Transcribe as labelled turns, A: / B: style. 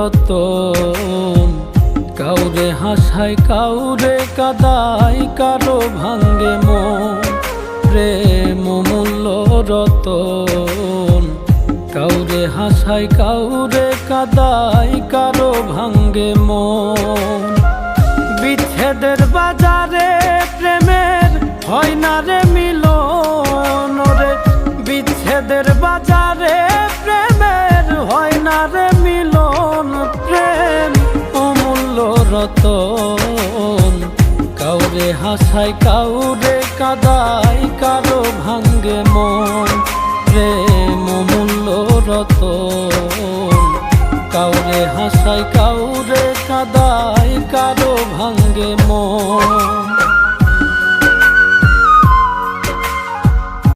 A: রতন। কাউরে হাসায় কাউরে কাদায়, কারো ভাঙ্গে মন। প্রেম অমূল্য রতন। কাউরে হাসায় কাউরে কাদায়, কারো ভাঙ্গে মন। বিচ্ছেদের বাজারে প্রেমের হয় না রে মিলন রে। বিচ্ছেদের বাজারে প্রেমের হয় না রে মিলন। প্রেম অমূল্য রতন। কাউরে হাসায় কাউরে কাদায়, কারো ভাঙ্গে মন। প্রেম অমূল্য রতন। কাউরে হাসায় কাউরে কাদায়, কারো ভাঙ্গে মন।